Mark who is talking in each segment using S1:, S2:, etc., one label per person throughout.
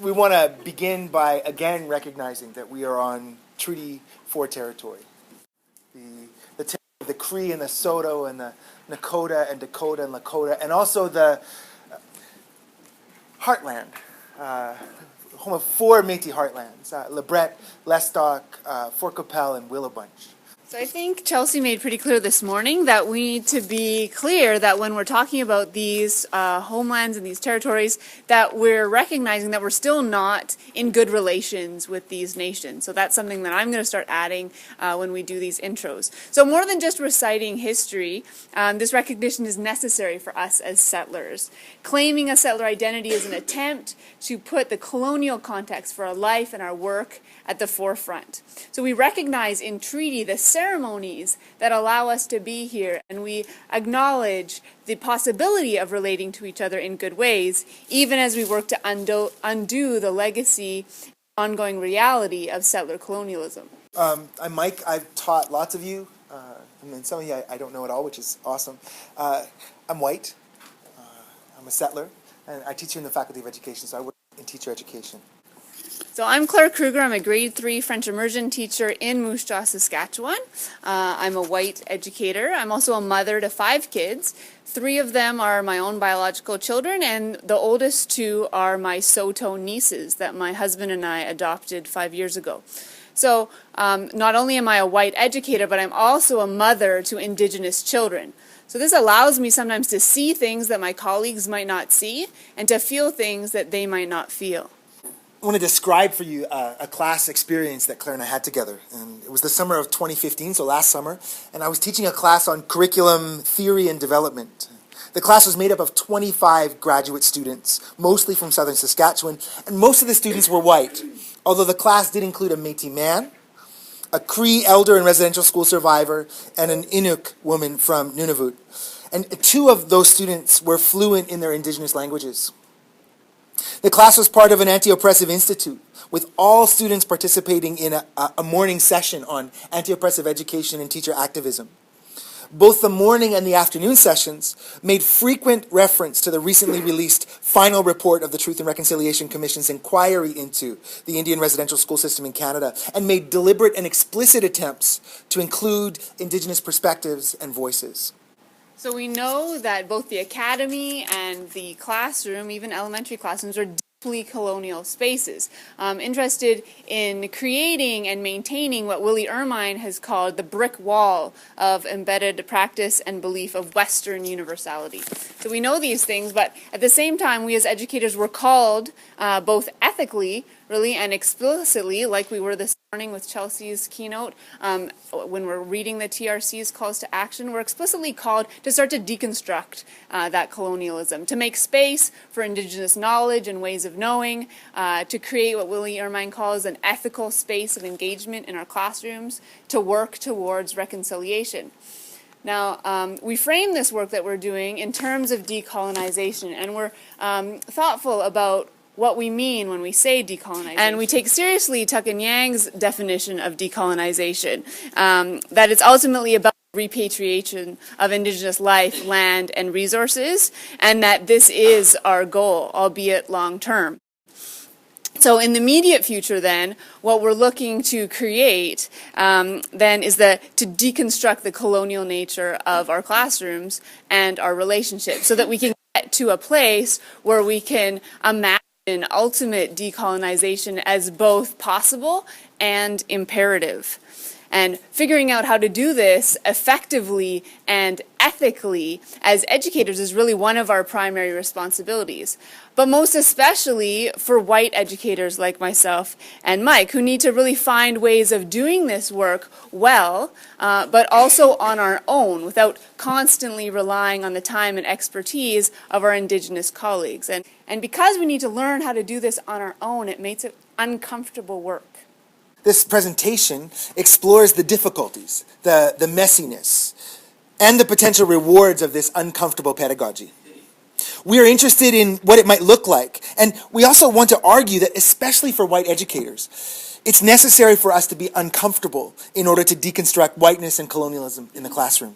S1: We want to begin by again recognizing that we are on Treaty 4 territory. The territory of the Cree and the Saulteaux and the Nakota and Dakota and Lakota, and also the heartland, home of 4 Métis heartlands, LeBret, Lestock, Fort Cappello, and Willowbunch.
S2: So I think Chelsea made pretty clear this morning that we need to be clear that when we're talking about these homelands and these territories, that we're recognizing that we're still not in good relations with these nations. So that's something that I'm going to start adding when we do these intros. So more than just reciting history, this recognition is necessary for us as settlers. Claiming a settler identity is an attempt to put the colonial context for our life and our work at the forefront. So we recognize in treaty the ceremonies that allow us to be here, and we acknowledge the possibility of relating to each other in good ways, even as we work to undo the legacy, ongoing reality of settler colonialism.
S1: I'm Mike. I've taught lots of you, and then some of you I don't know at all, which is awesome. I'm white. I'm a settler, and I teach here in the Faculty of Education, so I work in teacher education.
S2: So I'm Claire Kreuger. I'm a grade 3 French immersion teacher in Moose Jaw, Saskatchewan. I'm a white educator. I'm also a mother to 5 kids. 3 of them are my own biological children, and the oldest 2 are my Saulteaux nieces that my husband and I adopted 5 years ago. So not only am I a white educator, but I'm also a mother to Indigenous children. So this allows me sometimes to see things that my colleagues might not see and to feel things that they might not feel.
S1: I want to describe for you a class experience that Claire and I had together. And it was the summer of 2015, so last summer, and I was teaching a class on curriculum theory and development. The class was made up of 25 graduate students, mostly from southern Saskatchewan, and most of the students were white, although the class did include a Métis man, a Cree elder and residential school survivor, and an Inuk woman from Nunavut. And 2 of those students were fluent in their Indigenous languages. The class was part of an anti-oppressive institute, with all students participating in a morning session on anti-oppressive education and teacher activism. Both the morning and the afternoon sessions made frequent reference to the recently released final report of the Truth and Reconciliation Commission's inquiry into the Indian residential school system in Canada, and made deliberate and explicit attempts to include Indigenous perspectives and voices.
S2: So we know that both the academy and the classroom, even elementary classrooms, are deeply colonial spaces, interested in creating and maintaining what Willie Ermine has called the brick wall of embedded practice and belief of Western universality. So we know these things, but at the same time, we as educators were called, both ethically, really, and explicitly, like we were this morning with Chelsea's keynote, when we're reading the TRC's calls to action, we're explicitly called to start to deconstruct that colonialism, to make space for Indigenous knowledge and ways of knowing, to create what Willie Ermine calls an ethical space of engagement in our classrooms, to work towards reconciliation. Now, we frame this work that we're doing in terms of decolonization, and we're thoughtful about what we mean when we say decolonization. And we take seriously Tuck and Yang's definition of decolonization, that it's ultimately about repatriation of Indigenous life, land, and resources, and that this is our goal, albeit long-term. So in the immediate future then, what we're looking to create then is to deconstruct the colonial nature of our classrooms and our relationships so that we can get to a place where we can imagine ultimate decolonization as both possible and imperative. And figuring out how to do this effectively and ethically as educators is really one of our primary responsibilities. But most especially for white educators like myself and Mike, who need to really find ways of doing this work well, but also on our own, without constantly relying on the time and expertise of our Indigenous colleagues. And because we need to learn how to do this on our own, it makes it uncomfortable work.
S1: This presentation explores the difficulties, the messiness, and the potential rewards of this uncomfortable pedagogy. We are interested in what it might look like, and we also want to argue that, especially for white educators, it's necessary for us to be uncomfortable in order to deconstruct whiteness and colonialism in the classroom.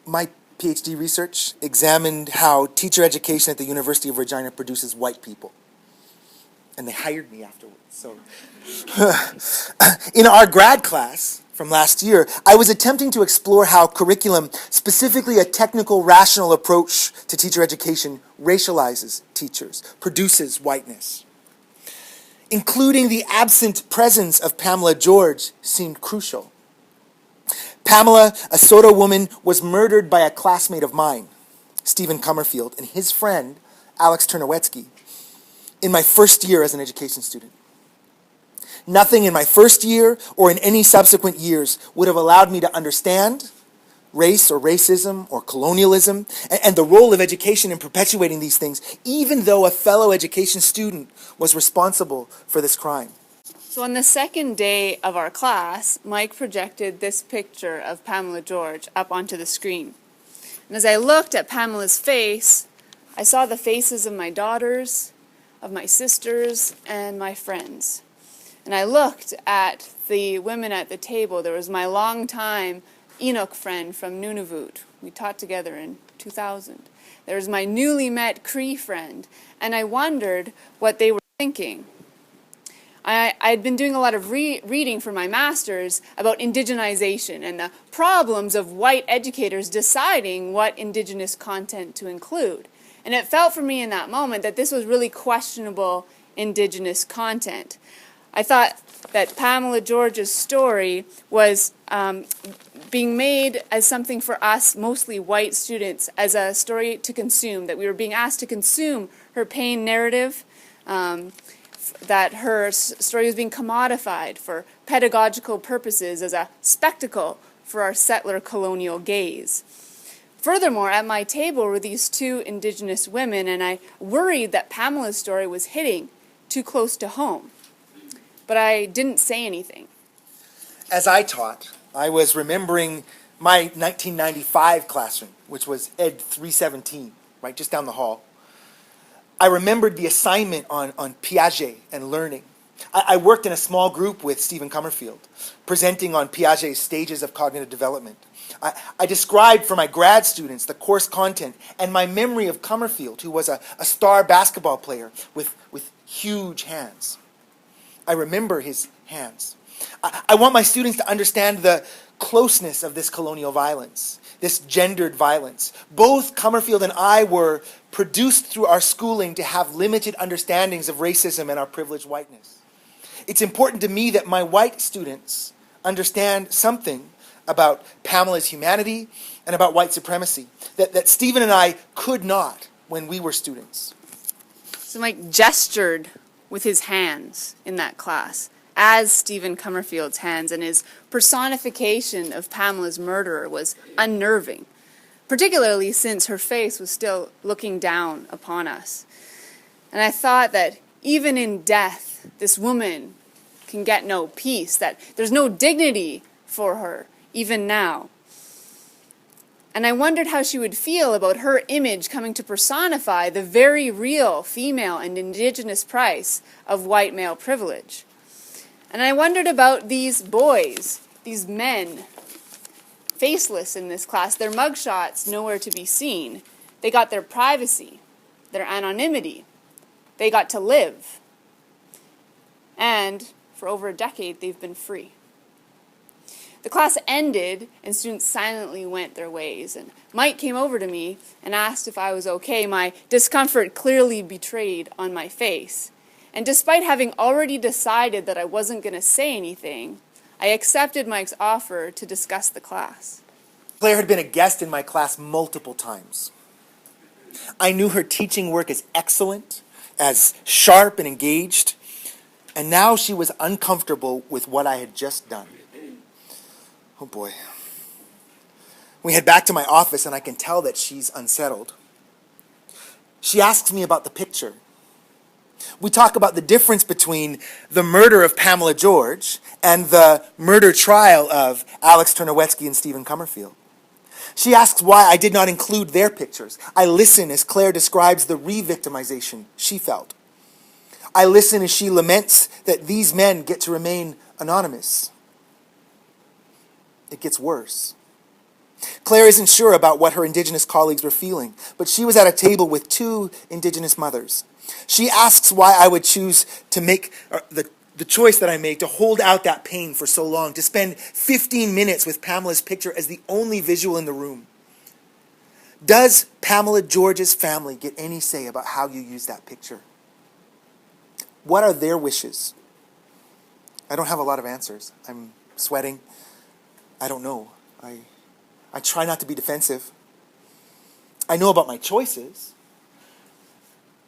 S1: My PhD research examined how teacher education at the University of Regina produces white people. and they hired me afterwards. So, in our grad class from last year, I was attempting to explore how curriculum, specifically a technical, rational approach to teacher education, racializes teachers, produces whiteness. Including the absent presence of Pamela George seemed crucial. Pamela, a Soto woman, was murdered by a classmate of mine, Stephen Comerfield, and his friend, Alex Ternowetsky, in my first year as an education student. Nothing in my first year or in any subsequent years would have allowed me to understand race or racism or colonialism and the role of education in perpetuating these things, even though a fellow education student was responsible for this crime.
S2: So on the second day of our class, Mike projected this picture of Pamela George up onto the screen. And as I looked at Pamela's face, I saw the faces of my daughters, of my sisters, and my friends. And I looked at the women at the table. There was my longtime Enoch friend from Nunavut. We taught together in 2000. There was my newly met Cree friend. And I wondered what they were thinking. I'd been doing a lot of reading for my master's about indigenization and the problems of white educators deciding what indigenous content to include. And it felt for me in that moment that this was really questionable indigenous content. I thought that Pamela George's story was being made as something for us, mostly white students, as a story to consume, that we were being asked to consume her pain narrative, that her story was being commodified for pedagogical purposes as a spectacle for our settler colonial gaze. Furthermore, at my table were these two Indigenous women, and I worried that Pamela's story was hitting too close to home. But I didn't say anything.
S1: As I taught, I was remembering my 1995 classroom, which was Ed 317, right, just down the hall. I remembered the assignment on Piaget and learning. I worked in a small group with Stephen Comerfield, presenting on Piaget's stages of cognitive development. I described for my grad students the course content and my memory of Comerfield, who was a star basketball player with huge hands. I remember his hands. I want my students to understand the closeness of this colonial violence, this gendered violence. Both Comerfield and I were produced through our schooling to have limited understandings of racism and our privileged whiteness. It's important to me that my white students understand something about Pamela's humanity and about white supremacy that Stephen and I could not when we were students.
S2: So Mike gestured with his hands in that class, as Stephen Comerfield's hands, and his personification of Pamela's murderer was unnerving, particularly since her face was still looking down upon us. And I thought that even in death, this woman can get no peace, that there's no dignity for her, even now. And I wondered how she would feel about her image coming to personify the very real female and indigenous price of white male privilege. And I wondered about these boys, these men, faceless in this class, their mugshots nowhere to be seen. They got their privacy, their anonymity. They got to live. And for over a decade, they've been free. The class ended, and students silently went their ways. And Mike came over to me and asked if I was okay, my discomfort clearly betrayed on my face. And despite having already decided that I wasn't going to say anything, I accepted Mike's offer to discuss the class.
S1: Claire had been a guest in my class multiple times. I knew her teaching work as excellent, as sharp and engaged, and now she was uncomfortable with what I had just done. Oh boy. We head back to my office and I can tell that she's unsettled. She asks me about the picture. We talk about the difference between the murder of Pamela George and the murder trial of Alex Ternowetsky and Stephen Comerfield. She asks why I did not include their pictures. I listen as Claire describes the re-victimization she felt. I listen as she laments that these men get to remain anonymous. It gets worse. Claire isn't sure about what her Indigenous colleagues were feeling, but she was at a table with two Indigenous mothers. She asks why I would choose to make the choice that I made to hold out that pain for so long, to spend 15 minutes with Pamela's picture as the only visual in the room. Does Pamela George's family get any say about how you use that picture? What are their wishes? I don't have a lot of answers. I'm sweating. I don't know. I try not to be defensive. I know about my choices.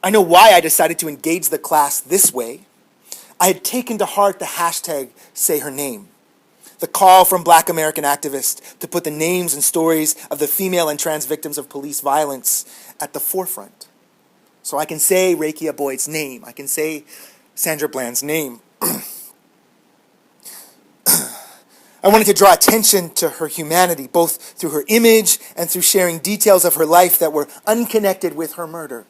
S1: I know why I decided to engage the class this way. I had taken to heart the hashtag Say Her Name, the call from Black American activists to put the names and stories of the female and trans victims of police violence at the forefront. So I can say Rekia Boyd's name. I can say Sandra Bland's name. I wanted to draw attention to her humanity, both through her image and through sharing details of her life that were unconnected with her murder.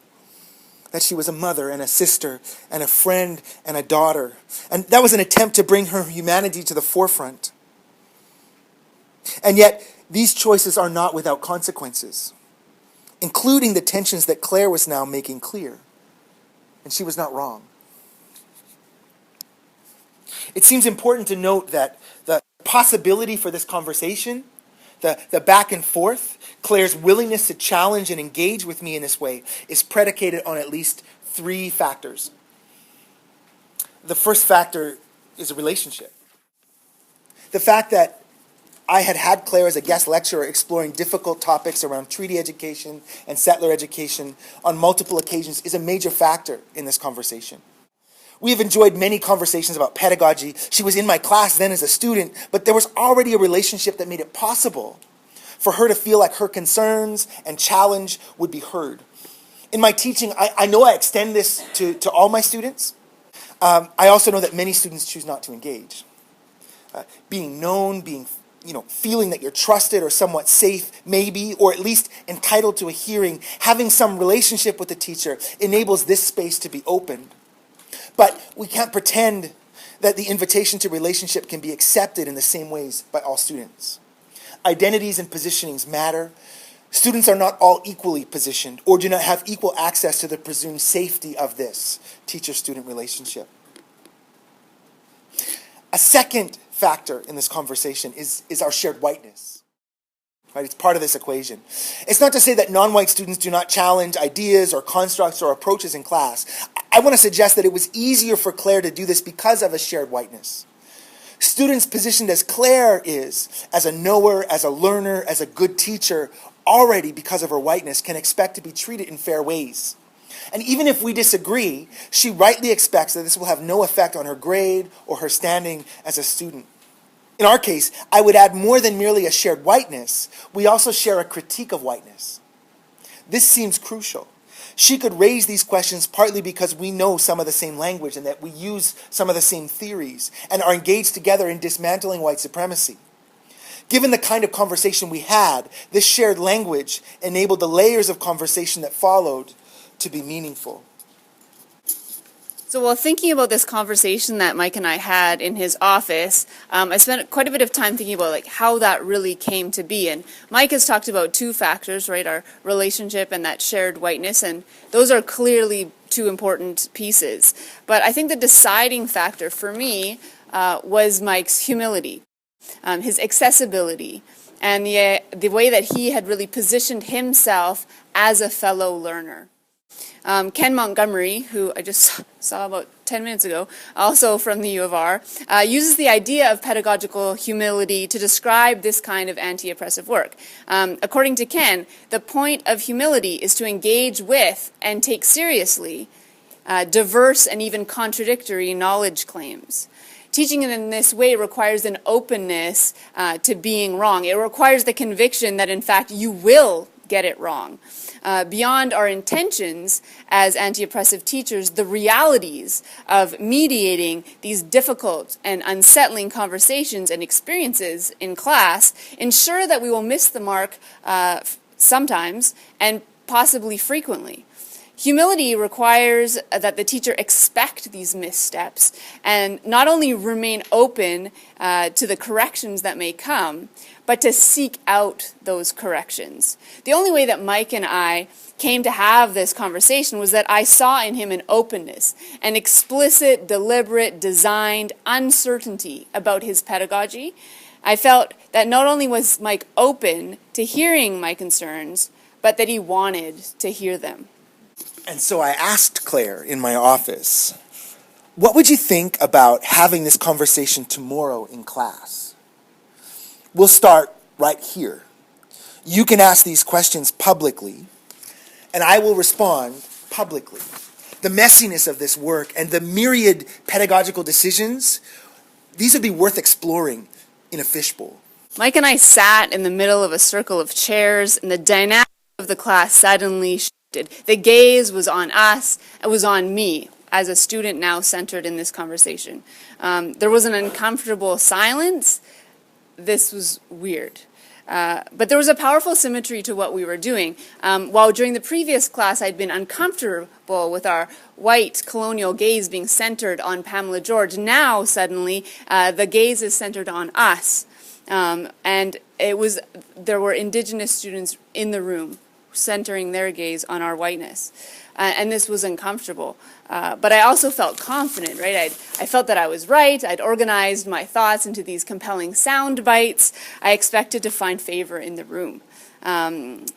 S1: That she was a mother and a sister and a friend and a daughter. And that was an attempt to bring her humanity to the forefront. And yet, these choices are not without consequences, including the tensions that Claire was now making clear. And she was not wrong. It seems important to note that the possibility for this conversation, the back and forth, Claire's willingness to challenge and engage with me in this way is predicated on at least three factors. The first factor is a relationship. The fact that I had Claire as a guest lecturer exploring difficult topics around treaty education and settler education on multiple occasions is a major factor in this conversation. We have enjoyed many conversations about pedagogy. She was in my class then as a student, but there was already a relationship that made it possible for her to feel like her concerns and challenge would be heard. In my teaching, I know I extend this to all my students. I also know that many students choose not to engage. Being known, feeling that you're trusted or somewhat safe, maybe, or at least entitled to a hearing, having some relationship with the teacher enables this space to be opened. But we can't pretend that the invitation to relationship can be accepted in the same ways by all students. Identities and positionings matter. Students are not all equally positioned or do not have equal access to the presumed safety of this teacher-student relationship. A second factor in this conversation is our shared whiteness. Right? It's part of this equation. It's not to say that non-white students do not challenge ideas or constructs or approaches in class. I want to suggest that it was easier for Claire to do this because of a shared whiteness. Students positioned as Claire is, as a knower, as a learner, as a good teacher, already because of her whiteness can expect to be treated in fair ways. And even if we disagree, she rightly expects that this will have no effect on her grade or her standing as a student. In our case, I would add more than merely a shared whiteness, we also share a critique of whiteness. This seems crucial. She could raise these questions partly because we know some of the same language and that we use some of the same theories and are engaged together in dismantling white supremacy. Given the kind of conversation we had, this shared language enabled the layers of conversation that followed to be meaningful.
S2: So while thinking about this conversation that Mike and I had in his office, I spent quite a bit of time thinking about how that really came to be. And Mike has talked about two factors, right? Our relationship and that shared whiteness, and those are clearly two important pieces. But I think the deciding factor for me was Mike's humility, his accessibility, and the way that he had really positioned himself as a fellow learner. Ken Montgomery, who I just saw about 10 minutes ago, also from the U of R, uses the idea of pedagogical humility to describe this kind of anti-oppressive work. According to Ken, the point of humility is to engage with and take seriously diverse and even contradictory knowledge claims. Teaching in this way requires an openness to being wrong. It requires the conviction that, in fact, you will get it wrong. Beyond our intentions as anti-oppressive teachers, the realities of mediating these difficult and unsettling conversations and experiences in class ensure that we will miss the mark sometimes and possibly frequently. Humility requires that the teacher expect these missteps and not only remain open to the corrections that may come, but to seek out those corrections. The only way that Mike and I came to have this conversation was that I saw in him an openness, an explicit, deliberate, designed uncertainty about his pedagogy. I felt that not only was Mike open to hearing my concerns, but that he wanted to hear them.
S1: And so I asked Claire in my office, what would you think about having this conversation tomorrow in class? We'll start right here. You can ask these questions publicly, and I will respond publicly. The messiness of this work and the myriad pedagogical decisions, these would be worth exploring in a fishbowl.
S2: Mike and I sat in the middle of a circle of chairs, and the dynamic of the class suddenly shifted. The gaze was on us, it was on me, as a student now centered in this conversation. There was an uncomfortable silence. This was weird. But there was a powerful symmetry to what we were doing. While during the previous class I'd been uncomfortable with our white colonial gaze being centered on Pamela George, now suddenly the gaze is centered on us. And there were Indigenous students in the room centering their gaze on our whiteness. And this was uncomfortable. But I also felt confident, right? I felt that I was right. I'd organized my thoughts into these compelling sound bites. I expected to find favor in the room. And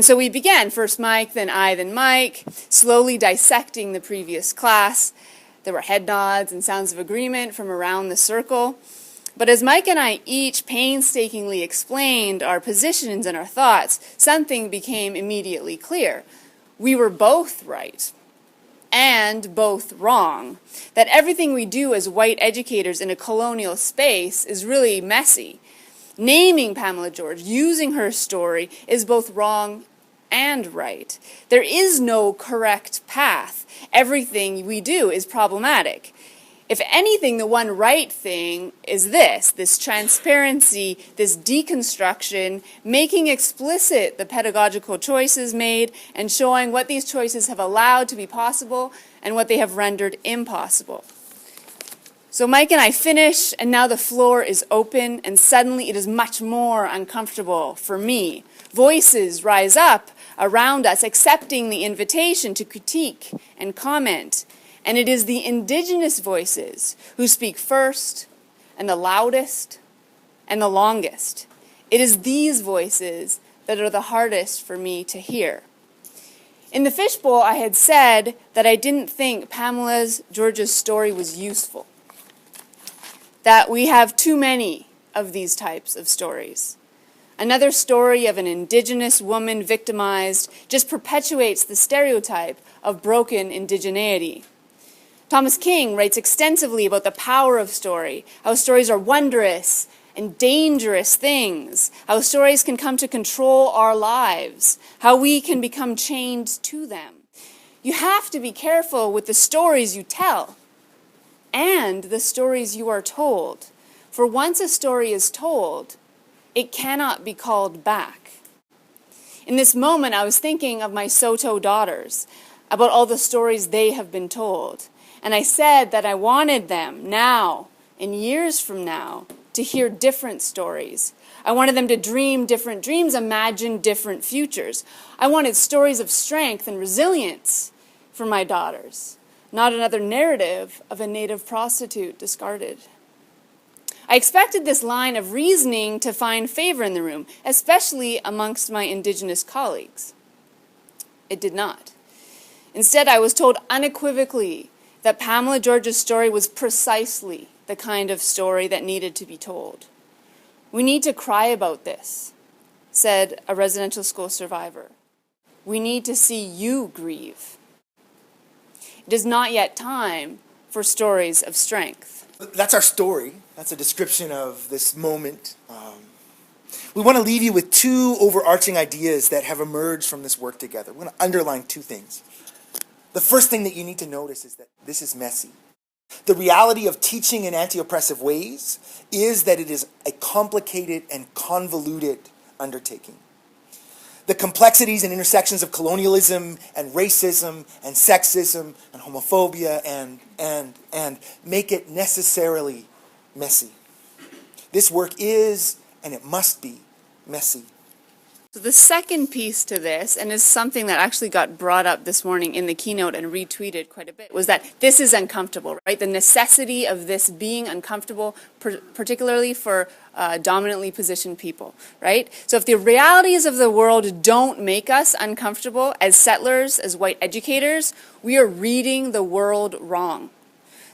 S2: so we began, first Mike, then I, then Mike, slowly dissecting the previous class. There were head nods and sounds of agreement from around the circle. But as Mike and I each painstakingly explained our positions and our thoughts, something became immediately clear. We were both right and both wrong. That everything we do as white educators in a colonial space is really messy. Naming Pamela George, using her story, is both wrong and right. There is no correct path. Everything we do is problematic. If anything, the one right thing is this transparency, this deconstruction, making explicit the pedagogical choices made and showing what these choices have allowed to be possible and what they have rendered impossible. So Mike and I finish, and now the floor is open, and suddenly it is much more uncomfortable for me. Voices rise up around us, accepting the invitation to critique and comment. And it is the Indigenous voices who speak first and the loudest and the longest. It is these voices that are the hardest for me to hear. In the fishbowl, I had said that I didn't think Pamela George's story was useful, that we have too many of these types of stories. Another story of an Indigenous woman victimized just perpetuates the stereotype of broken indigeneity. Thomas King writes extensively about the power of story, how stories are wondrous and dangerous things, how stories can come to control our lives, how we can become chained to them. You have to be careful with the stories you tell and the stories you are told. For once a story is told, it cannot be called back. In this moment, I was thinking of my Soto daughters, about all the stories they have been told. And I said that I wanted them now, and years from now, to hear different stories. I wanted them to dream different dreams, imagine different futures. I wanted stories of strength and resilience for my daughters, not another narrative of a native prostitute discarded. I expected this line of reasoning to find favor in the room, especially amongst my Indigenous colleagues. It did not. Instead, I was told unequivocally that Pamela George's story was precisely the kind of story that needed to be told. We need to cry about this, said a residential school survivor. We need to see you grieve. It is not yet time for stories of strength.
S1: That's our story. That's a description of this moment. We want to leave you with two overarching ideas that have emerged from this work together. We're going to underline two things. The first thing that you need to notice is that this is messy. The reality of teaching in anti-oppressive ways is that it is a complicated and convoluted undertaking. The complexities and intersections of colonialism and racism and sexism and homophobia and make it necessarily messy. This work is and it must be messy.
S2: So the second piece to this, and is something that actually got brought up this morning in the keynote and retweeted quite a bit, was that this is uncomfortable, right? The necessity of this being uncomfortable, particularly for dominantly positioned people, right? So if the realities of the world don't make us uncomfortable as settlers, as white educators, we are reading the world wrong.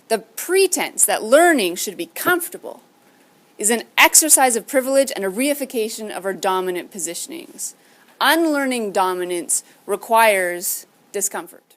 S2: The pretense that learning should be comfortable is an exercise of privilege and a reification of our dominant positionings. Unlearning dominance requires discomfort.